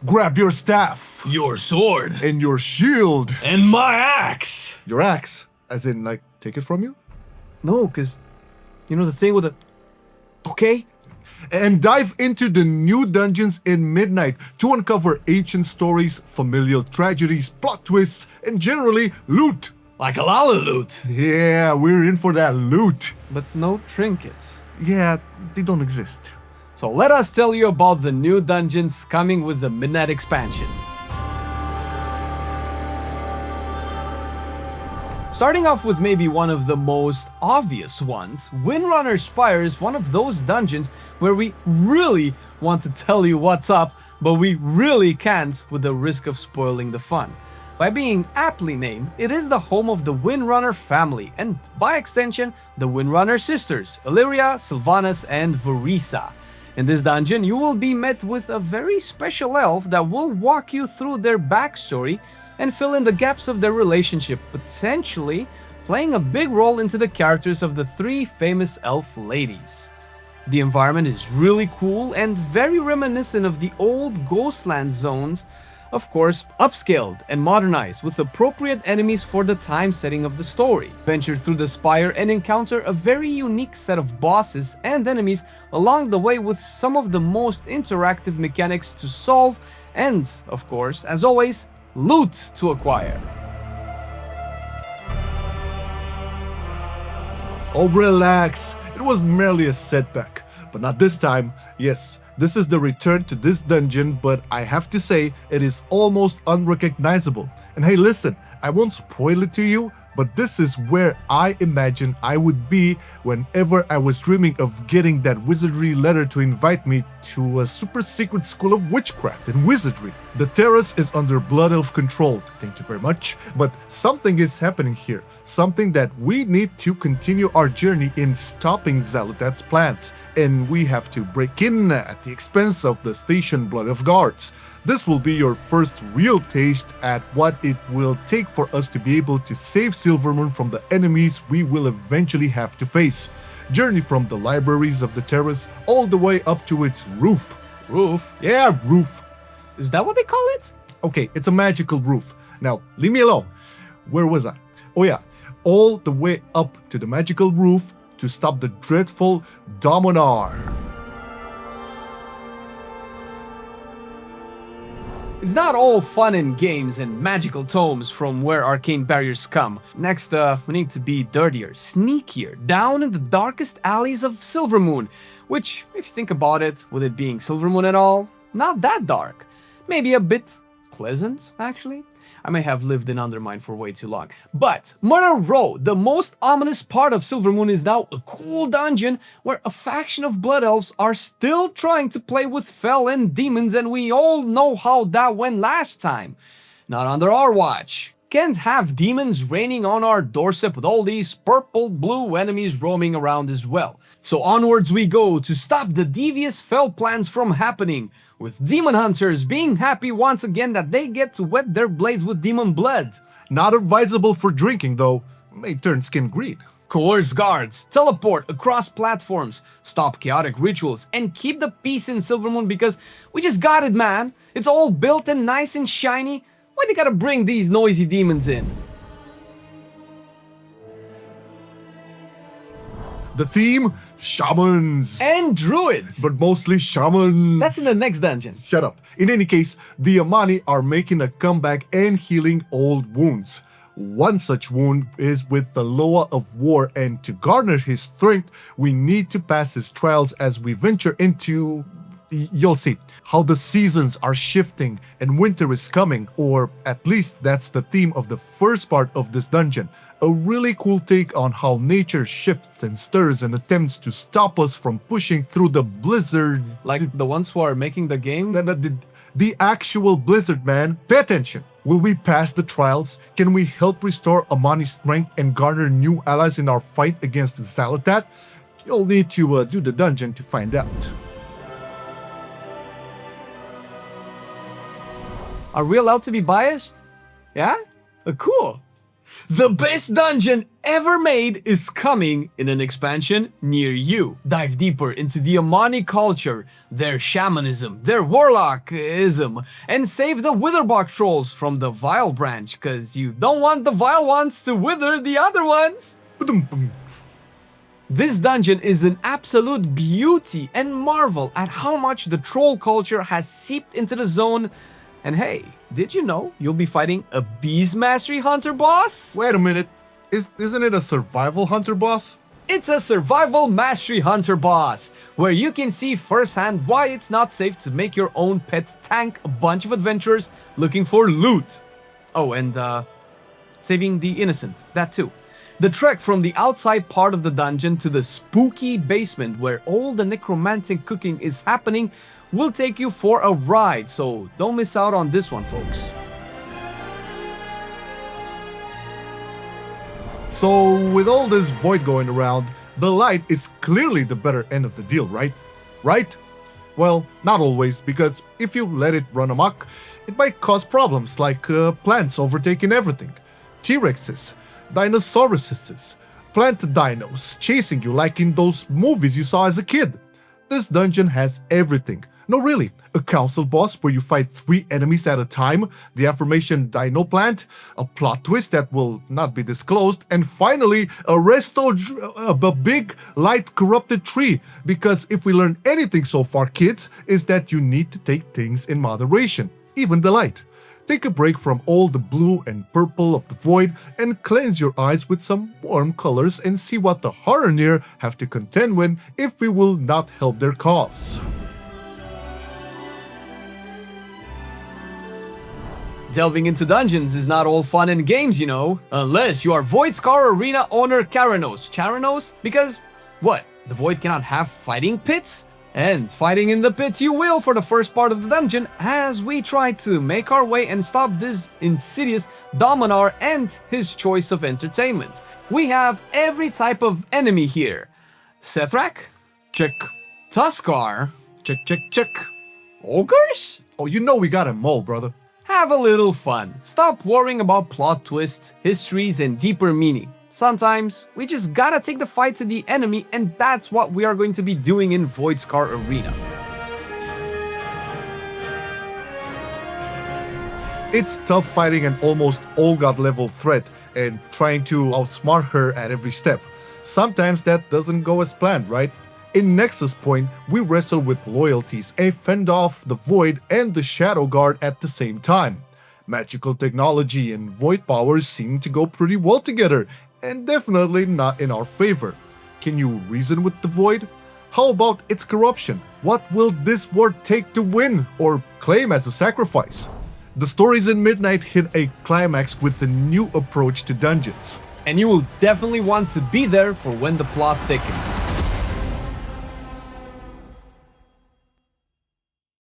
grab your staff. Your sword. And your shield. And my axe. Your axe? As in, like, take it from you? No, because, you know the thing with the... Okay? And dive into the new dungeons in Midnight to uncover ancient stories, familial tragedies, plot twists, and generally loot. Like a lala loot. Yeah, we're in for that loot. But no trinkets. Yeah, they don't exist. So let us tell you about the new dungeons coming with the Midnight expansion. Starting off with maybe one of the most obvious ones, Windrunner Spire is one of those dungeons where we really want to tell you what's up, but we really can't with the risk of spoiling the fun. By being aptly named, it is the home of the Windrunner family, and by extension, the Windrunner sisters, Illyria, Sylvanas, and Verisa. In this dungeon, you will be met with a very special elf that will walk you through their backstory and fill in the gaps of their relationship, potentially playing a big role into the characters of the three famous elf ladies. The environment is really cool and very reminiscent of the old Ghostland zones, of course upscaled and modernized with appropriate enemies for the time setting of the story. Venture through the spire and encounter a very unique set of bosses and enemies along the way with some of the most interactive mechanics to solve and, of course, as always, loot to acquire. Oh, relax. It was merely a setback. But not this time. Yes, this is the return to this dungeon, but I have to say, it is almost unrecognizable. And hey, listen, I won't spoil it to you, but this is where I imagine I would be whenever I was dreaming of getting that wizardry letter to invite me to a super secret school of witchcraft and wizardry. The Terrace is under Blood Elf control, thank you very much, but something is happening here, something that we need to continue our journey in stopping Xal'atath's plans, and we have to break in at the expense of the station Blood Elf guards. This will be your first real taste at what it will take for us to be able to save Silvermoon from the enemies we will eventually have to face. Journey from the libraries of the Terrace all the way up to its roof. Roof? Yeah, roof. Is that what they call it? Okay, it's a magical roof. Now, leave me alone. Where was I? Oh yeah, all the way up to the magical roof to stop the dreadful Dominar. It's not all fun and games and magical tomes from where arcane barriers come. Next, we need to be dirtier, sneakier, down in the darkest alleys of Silvermoon, which, if you think about it, with it being Silvermoon and all, not that dark. Maybe a bit pleasant, actually. I may have lived in Undermine for way too long. But Murder Row, the most ominous part of Silvermoon, is now a cool dungeon where a faction of blood elves are still trying to play with fel and demons, and we all know how that went last time. Not under our watch. Can't have demons raining on our doorstep with all these purple-blue enemies roaming around as well. So onwards we go to stop the devious fel plans from happening, with demon hunters being happy once again that they get to wet their blades with demon blood. Not advisable for drinking though, may turn skin green. Coerce guards, teleport across platforms, stop chaotic rituals, and keep the peace in Silvermoon because we just got it, man. It's all built and nice and shiny. Why they gotta bring these noisy demons in? The theme? Shamans. And druids. But mostly shamans. That's in the next dungeon. Shut up. In any case, the Amani are making a comeback and healing old wounds. One such wound is with the Loa of War, and to garner his strength, we need to pass his trials as we venture into... You'll see how the seasons are shifting and winter is coming, or at least that's the theme of the first part of this dungeon. A really cool take on how nature shifts and stirs and attempts to stop us from pushing through the blizzard. Like the ones who are making the game? The actual blizzard, man. Pay attention. Will we pass the trials? Can we help restore Amani's strength and garner new allies in our fight against Xal'atath? You'll need to do the dungeon to find out. Are we allowed to be biased? Yeah? Cool. The best dungeon ever made is coming in an expansion near you. Dive deeper into the Amani culture, their shamanism, their warlockism, and save the Witherbark trolls from the vile branch, cause you don't want the vile ones to wither the other ones. This dungeon is an absolute beauty and marvel at how much the troll culture has seeped into the zone. And hey, did you know you'll be fighting a Beast Mastery Hunter boss? Wait a minute. Isn't it a survival hunter boss? It's a survival mastery hunter boss, where you can see firsthand why it's not safe to make your own pet tank a bunch of adventurers looking for loot. Oh, and saving the innocent, that too. The trek from the outside part of the dungeon to the spooky basement where all the necromantic cooking is happening will take you for a ride, so don't miss out on this one, folks. So, with all this void going around, the light is clearly the better end of the deal, right? Right? Well, not always, because if you let it run amok, it might cause problems like plants overtaking everything, T-Rexes, Dinosauruses, plant dinos chasing you like in those movies you saw as a kid. This dungeon has everything. No, really, a council boss where you fight 3 enemies at a time, the aforementioned dino plant, a plot twist that will not be disclosed, and finally, a big, light, corrupted tree. Because if we learn anything so far, kids, is that you need to take things in moderation, even the light. Take a break from all the blue and purple of the void and cleanse your eyes with some warm colors and see what the Horror have to contend with if we will not help their cause. Delving into dungeons is not all fun and games, you know, unless you are Voidscar Arena owner Charanos. Charanos? Because, what, the Void cannot have fighting pits? And fighting in the pits you will for the first part of the dungeon as we try to make our way and stop this insidious Dominar and his choice of entertainment. We have every type of enemy here. Sethrak? Check. Tuskar? Check, check, check. Ogres? Oh, you know we got 'em all, brother. Have a little fun. Stop worrying about plot twists, histories, and deeper meaning. Sometimes, we just gotta take the fight to the enemy, and that's what we are going to be doing in Voidscar Arena. It's tough fighting an almost all-god level threat and trying to outsmart her at every step. Sometimes that doesn't go as planned, right? In Nexus-point, we wrestle with loyalties and fend off the Void and the Shadow Guard at the same time. Magical technology and Void powers seem to go pretty well together, and definitely not in our favor. Can you reason with the Void? How about its corruption? What will this war take to win or claim as a sacrifice? The stories in Midnight hit a climax with the new approach to dungeons. And you will definitely want to be there for when the plot thickens.